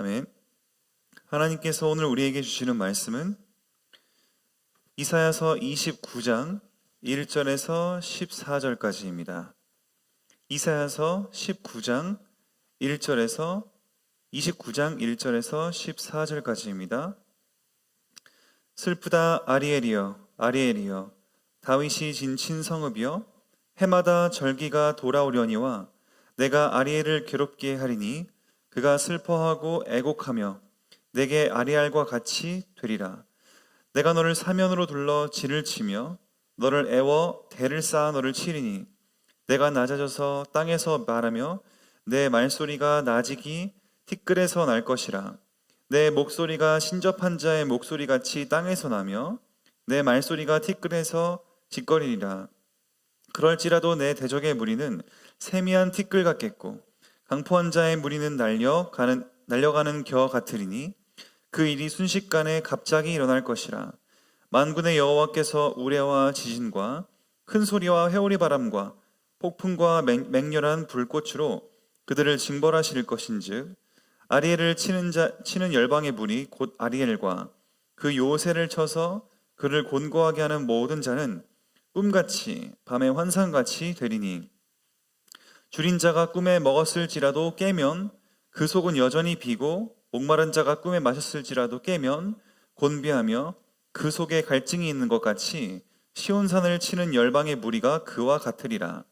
아멘. 하나님께서 오늘 우리에게 주시는 말씀은 이사야서 29장 1절에서 14절까지입니다. 이사야서 29장 1절에서 14절까지입니다. 슬프다 아리엘이여, 아리엘이여, 다윗이 진친 성읍이여, 해마다 절기가 돌아오려니와 내가 아리엘을 괴롭게 하리니 그가 슬퍼하고 애곡하며 내게 아리엘과 같이 되리라. 내가 너를 사면으로 둘러 질을 치며 너를 애워 대를 쌓아 너를 치리니 내가 낮아져서 땅에서 말하며 내 말소리가 나직이 티끌에서 날 것이라. 내 목소리가 신접한 자의 목소리같이 땅에서 나며 내 말소리가 티끌에서 짓거리리라. 그럴지라도 내 대적의 무리는 세미한 티끌 같겠고 강포한 자의 무리는 날려가는 겨 같으리니 그 일이 순식간에 갑자기 일어날 것이라. 만군의 여호와께서 우레와 지진과 큰 소리와 회오리 바람과 폭풍과 맹렬한 불꽃으로 그들을 징벌하실 것인즉 아리엘을 치는 열방의 무리 곧 아리엘과 그 요새를 쳐서 그를 곤고하게 하는 모든 자는 꿈같이 밤의 환상같이 되리니 줄인 자가 꿈에 먹었을지라도 깨면 그 속은 여전히 비고 목마른 자가 꿈에 마셨을지라도 깨면 곤비하며 그 속에 갈증이 있는 것 같이 시온산을 치는 열방의 무리가 그와 같으리라.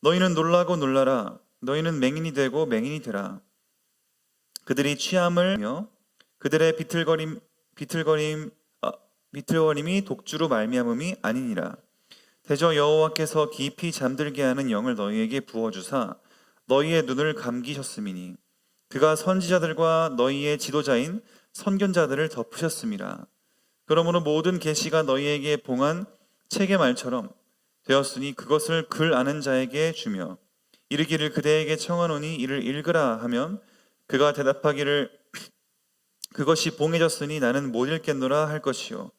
너희는 놀라고 놀라라. 너희는 맹인이 되고 맹인이 되라. 그들이 취함을 하며 그들의 비틀거림이 독주로 말미암음이 아니니라. 대저 여호와께서 깊이 잠들게 하는 영을 너희에게 부어주사 너희의 눈을 감기셨음이니 그가 선지자들과 너희의 지도자인 선견자들을 덮으셨음이라. 그러므로 모든 계시가 너희에게 봉한 책의 말처럼 되었으니 그것을 글 아는 자에게 주며 이르기를 그대에게 청하노니 이를 읽으라 하면 그가 대답하기를 그것이 봉해졌으니 나는 못 읽겠노라 할 것이요.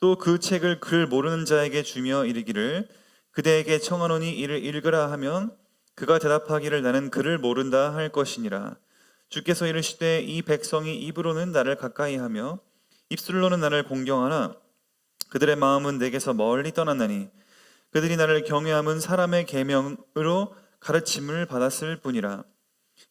또 그 책을 글 모르는 자에게 주며 이르기를 그대에게 청하노니 이를 읽으라 하면 그가 대답하기를 나는 글을 모른다 할 것이니라. 주께서 이르시되 이 백성이 입으로는 나를 가까이하며 입술로는 나를 공경하나 그들의 마음은 내게서 멀리 떠났나니 그들이 나를 경외함은 사람의 계명으로 가르침을 받았을 뿐이라.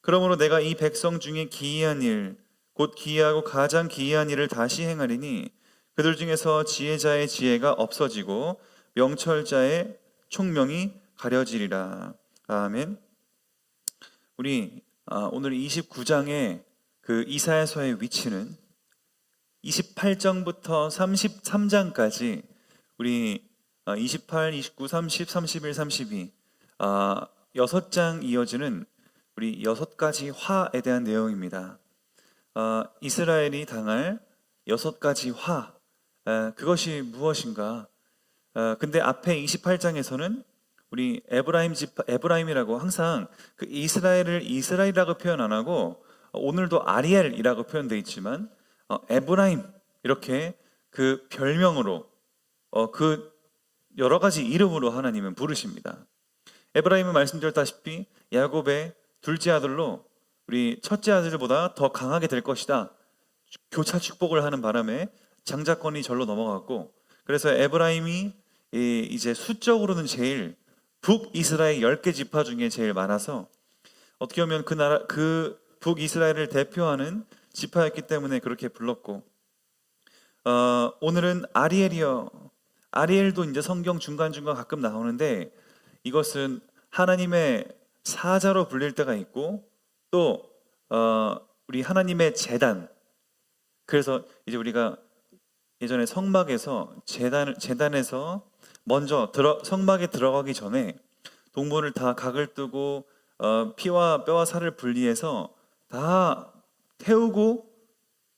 그러므로 내가 이 백성 중에 기이한 일 곧 기이하고 가장 기이한 일을 다시 행하리니 그들 중에서 지혜자의 지혜가 없어지고 명철자의 총명이 가려지리라. 아멘. 우리 오늘 29장의 그 이사야서의 위치는 28장부터 33장까지 우리 28, 29, 30, 31, 32 6장 이어지는 우리 6가지 화에 대한 내용입니다. 이스라엘이 당할 6가지 화, 그것이 무엇인가? 근데 앞에 28장에서는 우리 에브라임이라고 항상 그 이스라엘을 이스라엘이라고 표현 안 하고 오늘도 아리엘이라고 표현되어 있지만 에브라임 이렇게 그 별명으로 그 여러 가지 이름으로 하나님은 부르십니다. 에브라임은 말씀드렸다시피 야곱의 둘째 아들로 우리 첫째 아들보다 더 강하게 될 것이다. 교차 축복을 하는 바람에 장자권이 절로 넘어갔고 그래서 에브라임이 이제 수적으로는 제일 북이스라엘 10개 지파 중에 제일 많아서 어떻게 보면 그 북이스라엘을 대표하는 지파였기 때문에 그렇게 불렀고 오늘은 아리엘이요. 아리엘도 이제 성경 중간중간 가끔 나오는데 이것은 하나님의 사자로 불릴 때가 있고 또 우리 하나님의 제단. 그래서 이제 우리가 예전에 성막에서 제단에서 먼저 성막에 들어가기 전에 동물을 다 각을 뜨고 피와 뼈와 살을 분리해서 다 태우고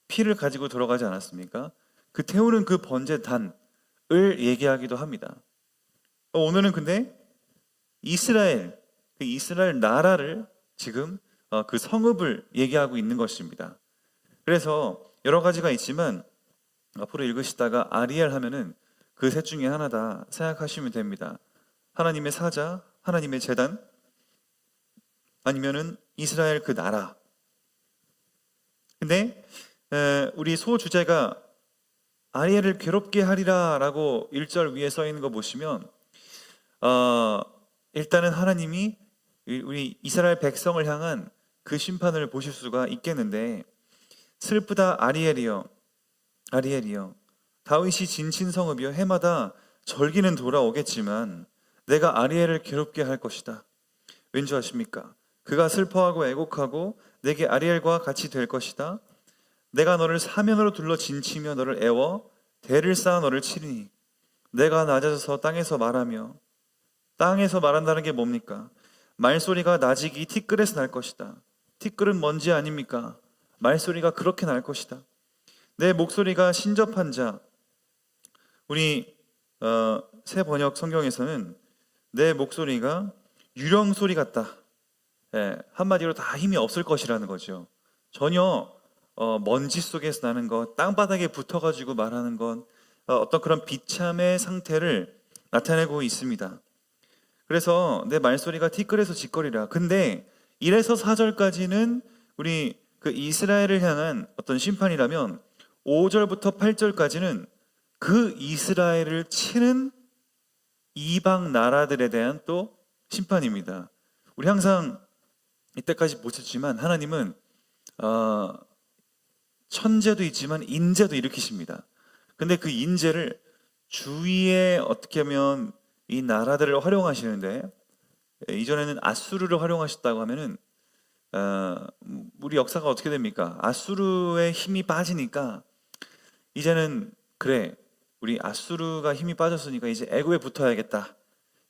피를 가지고 들어가지 않았습니까? 그 태우는 그 번제단을 얘기하기도 합니다. 오늘은 근데 이스라엘, 그 이스라엘 나라를 지금 그 성읍을 얘기하고 있는 것입니다. 그래서 여러 가지가 있지만 앞으로 읽으시다가 아리엘 하면은 그 셋 중에 하나다 생각하시면 됩니다. 하나님의 사자, 하나님의 제단, 아니면은 이스라엘 그 나라. 근데 우리 소주제가 아리엘을 괴롭게 하리라 라고 1절 위에 써 있는 거 보시면 일단은 하나님이 우리 이스라엘 백성을 향한 그 심판을 보실 수가 있겠는데, 슬프다 아리엘이여, 아리엘이여, 다윗이 진친 성읍이여, 해마다 절기는 돌아오겠지만 내가 아리엘을 괴롭게 할 것이다. 왠지 아십니까? 그가 슬퍼하고 애곡하고 내게 아리엘과 같이 될 것이다. 내가 너를 사면으로 둘러 진치며 너를 애워 대를 쌓아 너를 치리니 내가 낮아져서 땅에서 말하며, 땅에서 말한다는 게 뭡니까? 말소리가 나직이 티끌에서 날 것이다. 티끌은 먼지 아닙니까? 말소리가 그렇게 날 것이다. 내 목소리가 신접한 자, 우리 새 번역 성경에서는 내 목소리가 유령소리 같다. 한마디로 다 힘이 없을 것이라는 거죠. 전혀 먼지 속에서 나는 것, 땅바닥에 붙어가지고 말하는 건 어떤 그런 비참의 상태를 나타내고 있습니다. 그래서 내 말소리가 티끌에서 짓거리라. 근데 1에서 4절까지는 우리 그 이스라엘을 향한 어떤 심판이라면 5절부터 8절까지는 그 이스라엘을 치는 이방 나라들에 대한 또 심판입니다. 우리 항상 이때까지 보셨지만 하나님은 천재도 있지만 인재도 일으키십니다. 근데 그 인재를 주위에 어떻게 하면 이 나라들을 활용하시는데, 이전에는 아수르를 활용하셨다고 하면은 우리 역사가 어떻게 됩니까? 아수르의 힘이 빠지니까 이제는 그래, 우리 아수르가 힘이 빠졌으니까 이제 애굽에 붙어야겠다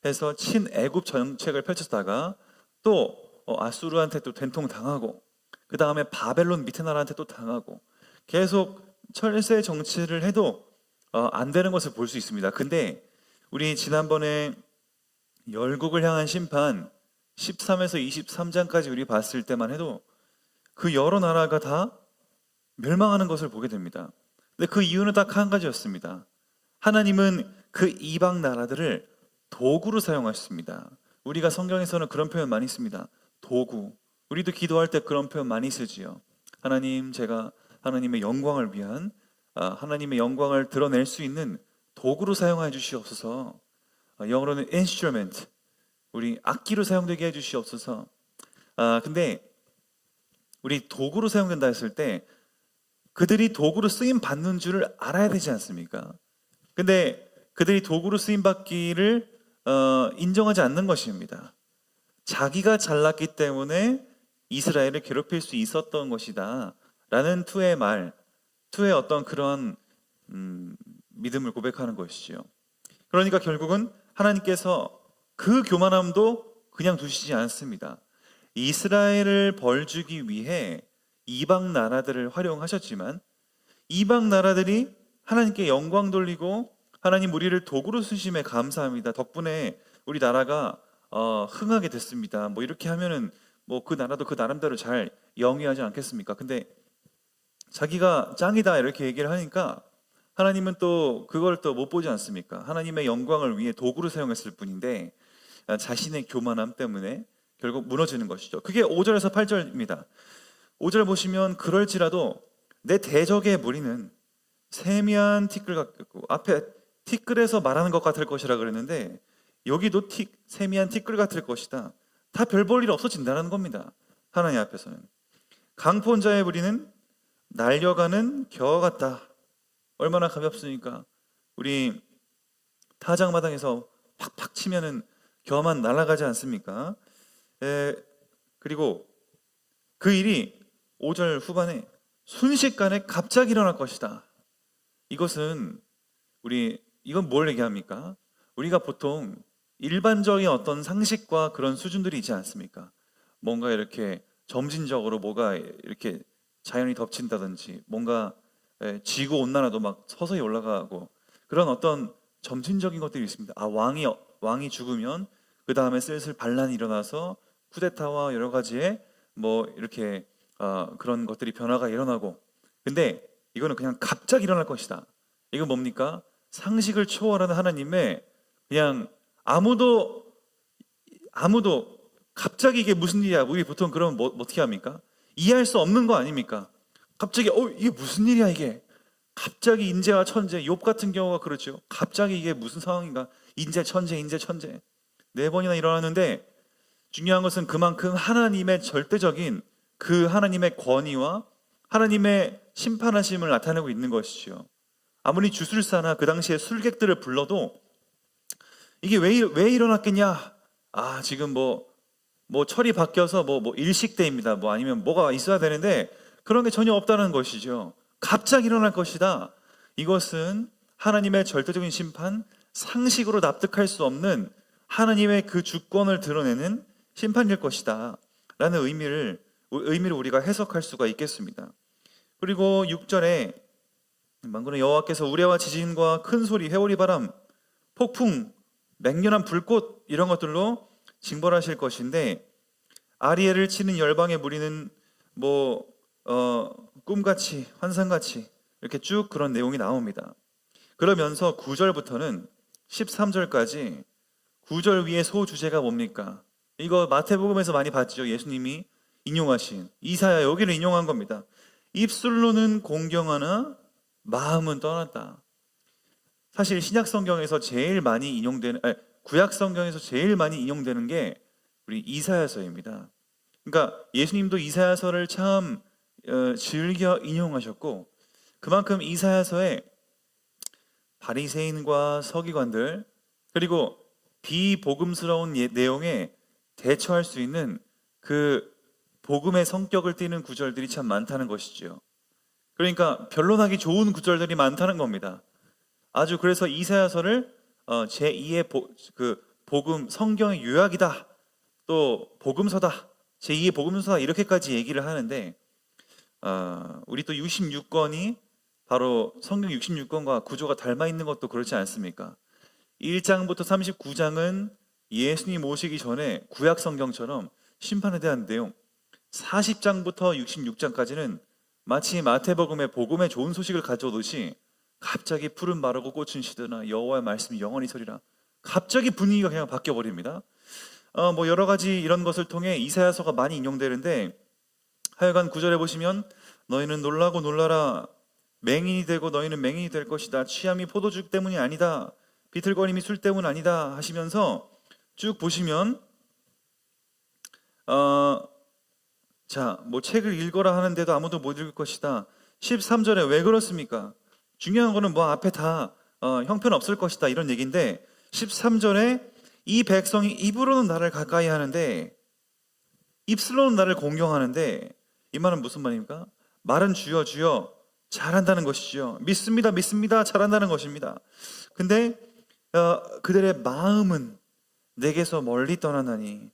해서 친애굽 정책을 펼쳤다가 또 아수르한테 또 된통 당하고, 그 다음에 바벨론 밑에 나라한테 또 당하고, 계속 철새 정치를 해도 안 되는 것을 볼 수 있습니다. 근데 우리 지난번에 열국을 향한 심판 13에서 23장까지 우리 봤을 때만 해도 그 여러 나라가 다 멸망하는 것을 보게 됩니다. 근데 그 이유는 딱 한 가지였습니다. 하나님은 그 이방 나라들을 도구로 사용하셨습니다. 우리가 성경에서는 그런 표현 많이 씁니다. 도구. 우리도 기도할 때 그런 표현 많이 쓰지요. 하나님, 제가 하나님의 영광을 위한, 하나님의 영광을 드러낼 수 있는 도구로 사용해 주시옵소서. 영어로는 instrument, 우리 악기로 사용되게 해 주시옵소서. 근데 우리 도구로 사용된다 했을 때 그들이 도구로 쓰임 받는 줄을 알아야 되지 않습니까? 근데 그들이 도구로 쓰임 받기를 인정하지 않는 것입니다. 자기가 잘났기 때문에 이스라엘을 괴롭힐 수 있었던 것이다 라는 투의 어떤 그런 믿음을 고백하는 것이죠. 그러니까 결국은 하나님께서 그 교만함도 그냥 두시지 않습니다. 이스라엘을 벌주기 위해 이방 나라들을 활용하셨지만, 이방 나라들이 하나님께 영광 돌리고 하나님 우리를 도구로 쓰심에 감사합니다. 덕분에 우리 나라가 흥하게 됐습니다. 뭐 이렇게 하면은 뭐 그 나라도 그 나름대로 잘 영위하지 않겠습니까? 근데 자기가 짱이다 이렇게 얘기를 하니까 하나님은 또 그걸 또 못 보지 않습니까? 하나님의 영광을 위해 도구로 사용했을 뿐인데 자신의 교만함 때문에 결국 무너지는 것이죠. 그게 5절에서 8절입니다. 5절 보시면 그럴지라도 내 대적의 무리는 세미한 티끌 같겠고, 앞에 티끌에서 말하는 것 같을 것이라 그랬는데 여기도 세미한 티끌 같을 것이다. 다 별 볼 일 없어진다는 겁니다. 하나님 앞에서는. 강포자의 무리는 날려가는 겨와 같다. 얼마나 가볍습니까? 우리 타작마당에서 팍팍 치면은 겨만 날아가지 않습니까? 그리고 그 일이 5절 후반에 순식간에 갑자기 일어날 것이다. 이건 뭘 얘기합니까? 우리가 보통 일반적인 어떤 상식과 그런 수준들이 있지 않습니까? 뭔가 이렇게 점진적으로 뭐가 이렇게 자연이 덮친다든지, 뭔가 지구 온난화도 막 서서히 올라가고, 그런 어떤 점진적인 것들이 있습니다. 왕이 죽으면 그 다음에 슬슬 반란이 일어나서 쿠데타와 여러 가지의 뭐 이렇게 그런 것들이 변화가 일어나고, 근데 이거는 그냥 갑자기 일어날 것이다. 이건 뭡니까? 상식을 초월하는 하나님의, 그냥 아무도 갑자기 이게 무슨 일이야, 우리 보통 그러면 어떻게 합니까? 이해할 수 없는 거 아닙니까? 갑자기 이게 무슨 일이야 이게. 갑자기 인재와 천재, 욥 같은 경우가 그렇죠. 갑자기 이게 무슨 상황인가. 인재 천재 인재 천재 네 번이나 일어나는데, 중요한 것은 그만큼 하나님의 절대적인 그 하나님의 권위와 하나님의 심판하심을 나타내고 있는 것이죠. 아무리 주술사나 그 당시에 술객들을 불러도 이게 왜 일어났겠냐. 지금 뭐 철이 바뀌어서 뭐 일식대입니다. 뭐 아니면 뭐가 있어야 되는데 그런 게 전혀 없다는 것이죠. 갑자기 일어날 것이다. 이것은 하나님의 절대적인 심판, 상식으로 납득할 수 없는 하나님의 그 주권을 드러내는 심판일 것이다 라는 의미를 우리가 해석할 수가 있겠습니다. 그리고 6절에 만군의 여호와께서 우레와 지진과 큰 소리, 회오리 바람, 폭풍, 맹렬한 불꽃 이런 것들로 징벌하실 것인데, 아리엘을 치는 열방의 무리는 꿈같이 환상같이 이렇게 쭉 그런 내용이 나옵니다. 그러면서 9절부터는 13절까지 9절 위에 소주제가 뭡니까? 이거 마태복음에서 많이 봤죠. 예수님이 인용하신 이사야 여기를 인용한 겁니다. 입술로는 공경하나 마음은 떠났다. 사실 신약 성경에서 제일 많이 구약 성경에서 제일 많이 인용되는 게 우리 이사야서입니다. 그러니까 예수님도 이사야서를 참 즐겨 인용하셨고, 그만큼 이사야서에 바리새인과 서기관들 그리고 비복음스러운 내용에 대처할 수 있는 그 복음의 성격을 띠는 구절들이 참 많다는 것이죠. 그러니까 변론하기 좋은 구절들이 많다는 겁니다. 아주 그래서 이사야서를 제2의 복음 성경의 요약이다, 또 복음서다, 제2의 복음서다 이렇게까지 얘기를 하는데, 우리 또 66권이 바로 성경 66권과 구조가 닮아 있는 것도 그렇지 않습니까? 1장부터 39장은 예수님 오시기 전에 구약 성경처럼 심판에 대한 내용, 40장부터 66장까지는 마치 마태복음의 복음의 좋은 소식을 가져오듯이 갑자기 푸른 마르고 꽃은 시드나 여호와의 말씀이 영원히 서리라, 갑자기 분위기가 그냥 바뀌어 버립니다. 여러 가지 이런 것을 통해 이사야서가 많이 인용되는데, 하여간 9절에 보시면 너희는 놀라고 놀라라, 맹인이 되고 너희는 맹인이 될 것이다, 취함이 포도주 때문이 아니다, 비틀거림이 술 때문 아니다 하시면서 쭉 보시면 책을 읽어라 하는데도 아무도 못 읽을 것이다. 13절에 왜 그렇습니까? 중요한 거는 앞에 다 형편없을 것이다 이런 얘기인데, 13절에 이 백성이 입으로는 나를 가까이 하는데 입술로는 나를 공경하는데, 이 말은 무슨 말입니까? 말은 주여 주여 잘한다는 것이죠. 믿습니다 믿습니다 잘한다는 것입니다. 근데 그들의 마음은 내게서 멀리 떠나나니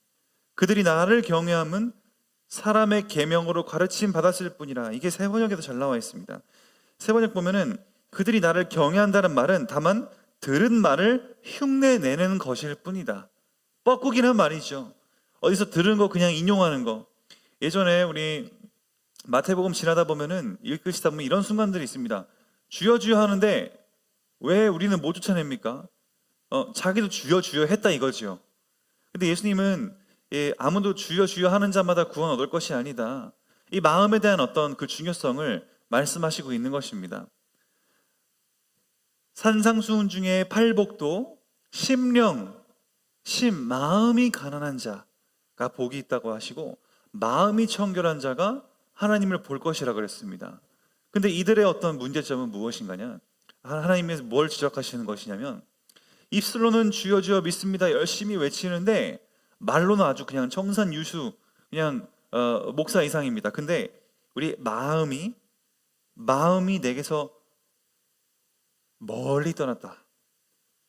그들이 나를 경외함은 사람의 계명으로 가르침 받았을 뿐이라. 이게 세 번역에도 잘 나와 있습니다. 세 번역 보면은 그들이 나를 경외한다는 말은 다만 들은 말을 흉내내는 것일 뿐이다. 뻐꾸기는 말이죠. 어디서 들은 거 그냥 인용하는 거. 예전에 우리 마태복음 지나다 보면은 읽으시다 보면 이런 순간들이 있습니다. 주여 주여 하는데 왜 우리는 못 쫓아냅니까? 자기도 주여 주여 했다 이거죠. 근데 예수님은 아무도 주여 주여 하는 자마다 구원 얻을 것이 아니다, 이 마음에 대한 어떤 그 중요성을 말씀하시고 있는 것입니다. 산상수훈 중에 팔복도 마음이 가난한 자가 복이 있다고 하시고, 마음이 청결한 자가 하나님을 볼 것이라 그랬습니다. 근데 이들의 어떤 문제점은 무엇인가냐? 하나님께서 뭘 지적하시는 것이냐면, 입술로는 주여 주여 믿습니다 열심히 외치는데 말로는 아주 그냥 청산유수, 그냥 목사 이상입니다. 근데 우리 마음이 내게서 멀리 떠났다,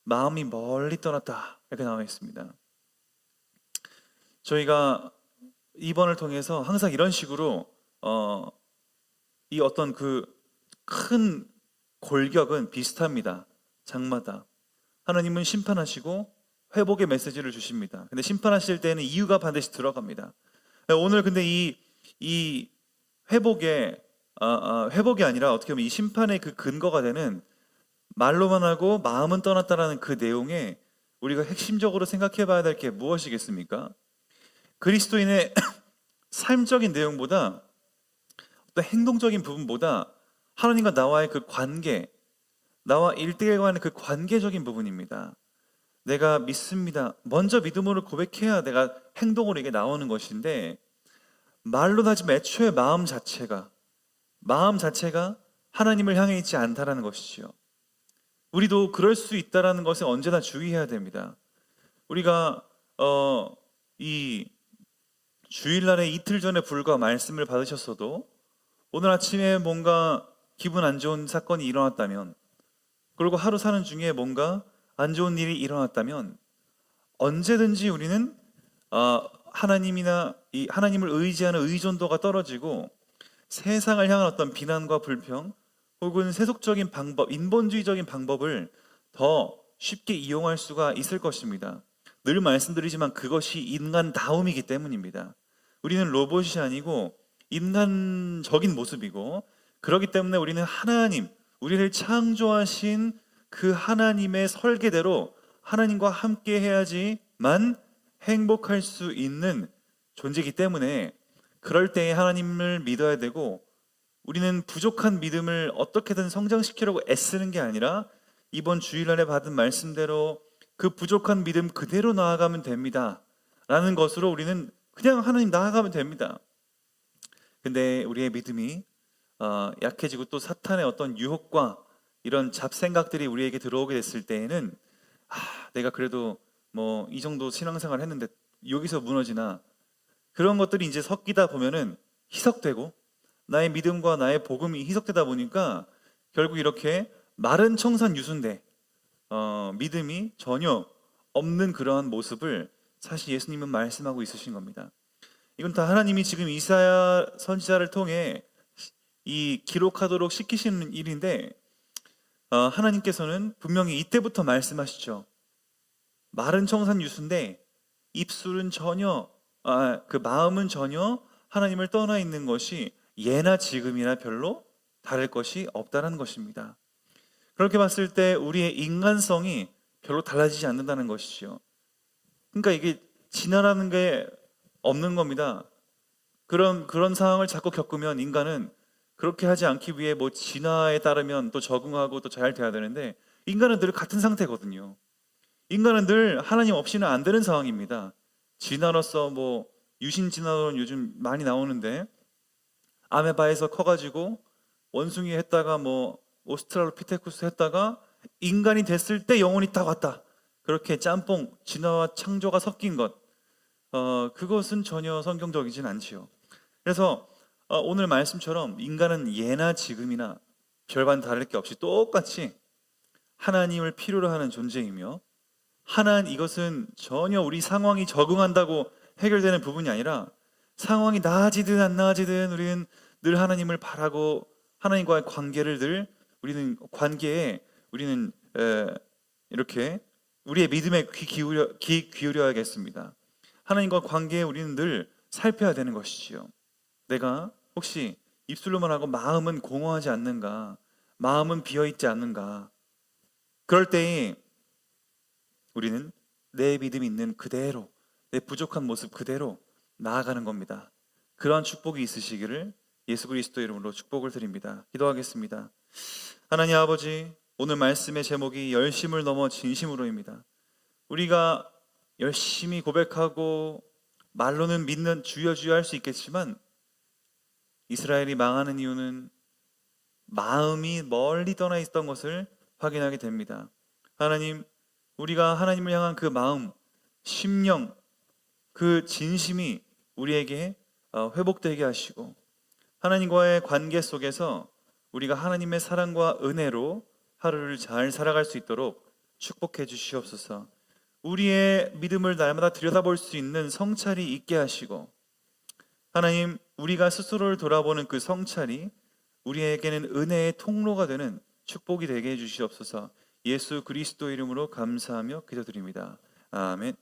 마음이 멀리 떠났다 이렇게 나와 있습니다. 저희가 이번을 통해서 항상 이런 식으로 이 어떤 그 큰 골격은 비슷합니다. 장마다 하나님은 심판하시고 회복의 메시지를 주십니다. 근데 심판하실 때는 이유가 반드시 들어갑니다. 오늘 근데 이 회복이 아니라 어떻게 보면 이 심판의 그 근거가 되는 말로만 하고 마음은 떠났다라는 그 내용에 우리가 핵심적으로 생각해 봐야 될 게 무엇이겠습니까? 그리스도인의 삶적인 내용보다 또 행동적인 부분보다 하나님과 나와의 그 관계, 나와 일대일과의 그 관계적인 부분입니다. 내가 믿습니다. 먼저 믿음으로 고백해야 내가 행동으로 이게 나오는 것인데, 말로 하지 애초에 마음 자체가 하나님을 향해 있지 않다라는 것이죠. 우리도 그럴 수 있다라는 것에 언제나 주의해야 됩니다. 우리가 이 주일날에 이틀 전에 불과 말씀을 받으셨어도 오늘 아침에 뭔가 기분 안 좋은 사건이 일어났다면, 그리고 하루 사는 중에 뭔가 안 좋은 일이 일어났다면 언제든지 우리는 하나님이나 이 하나님을 의지하는 의존도가 떨어지고 세상을 향한 어떤 비난과 불평 혹은 세속적인 방법, 인본주의적인 방법을 더 쉽게 이용할 수가 있을 것입니다. 늘 말씀드리지만 그것이 인간다움이기 때문입니다. 우리는 로봇이 아니고 인간적인 모습이고, 그렇기 때문에 우리는 하나님, 우리를 창조하신 그 하나님의 설계대로 하나님과 함께 해야지만 행복할 수 있는 존재이기 때문에, 그럴 때에 하나님을 믿어야 되고, 우리는 부족한 믿음을 어떻게든 성장시키려고 애쓰는 게 아니라 이번 주일날에 받은 말씀대로 그 부족한 믿음 그대로 나아가면 됩니다 라는 것으로 우리는 그냥 하나님 나아가면 됩니다. 근데 우리의 믿음이 약해지고 또 사탄의 어떤 유혹과 이런 잡생각들이 우리에게 들어오게 됐을 때에는 내가 그래도 뭐 이 정도 신앙생활 했는데 여기서 무너지나, 그런 것들이 이제 섞이다 보면은 희석되고 나의 믿음과 나의 복음이 희석되다 보니까 결국 이렇게 마른 청산 유순대 믿음이 전혀 없는 그러한 모습을 사실 예수님은 말씀하고 있으신 겁니다. 이건 다 하나님이 지금 이사야 선지자를 통해 이 기록하도록 시키시는 일인데, 하나님께서는 분명히 이때부터 말씀하시죠. 마른 청산 유순대 입술은 전혀 그 마음은 전혀 하나님을 떠나 있는 것이 예나 지금이나 별로 다를 것이 없다는 것입니다. 그렇게 봤을 때 우리의 인간성이 별로 달라지지 않는다는 것이죠. 그러니까 이게 진화라는 게 없는 겁니다. 그런 상황을 자꾸 겪으면 인간은 그렇게 하지 않기 위해 뭐 진화에 따르면 또 적응하고 또 잘 돼야 되는데, 인간은 늘 같은 상태거든요. 인간은 늘 하나님 없이는 안 되는 상황입니다. 진화로서 뭐 유신 진화론 요즘 많이 나오는데, 아메바에서 커가지고 원숭이 했다가 뭐 오스트랄로피테쿠스 했다가 인간이 됐을 때 영혼이 딱 왔다. 그렇게 짬뽕, 진화와 창조가 섞인 것, 그것은 전혀 성경적이진 않지요. 그래서 오늘 말씀처럼 인간은 예나 지금이나 별반 다를 게 없이 똑같이 하나님을 필요로 하는 존재이며, 이것은 전혀 우리 상황이 적응한다고 해결되는 부분이 아니라, 상황이 나아지든 안 나아지든 우리는 늘 하나님을 바라고 하나님과의 관계를 우리는 이렇게 우리의 믿음에 귀 기울여야겠습니다. 하나님과 관계에 우리는 늘 살펴야 되는 것이지요. 내가 혹시 입술로만 하고 마음은 공허하지 않는가, 마음은 비어있지 않는가. 그럴 때에 우리는 내 믿음이 있는 그대로, 내 부족한 모습 그대로 나아가는 겁니다. 그러한 축복이 있으시기를 예수 그리스도 이름으로 축복을 드립니다. 기도하겠습니다. 하나님 아버지, 오늘 말씀의 제목이 열심을 넘어 진심으로입니다. 우리가 열심히 고백하고 말로는 믿는 주여 주여 할 수 있겠지만, 이스라엘이 망하는 이유는 마음이 멀리 떠나 있었던 것을 확인하게 됩니다. 하나님, 우리가 하나님을 향한 그 마음, 심령, 그 진심이 우리에게 회복되게 하시고, 하나님과의 관계 속에서 우리가 하나님의 사랑과 은혜로 하루를 잘 살아갈 수 있도록 축복해 주시옵소서. 우리의 믿음을 날마다 들여다볼 수 있는 성찰이 있게 하시고, 하나님, 우리가 스스로를 돌아보는 그 성찰이 우리에게는 은혜의 통로가 되는 축복이 되게 해 주시옵소서. 예수 그리스도 이름으로 감사하며 기도드립니다. 아멘.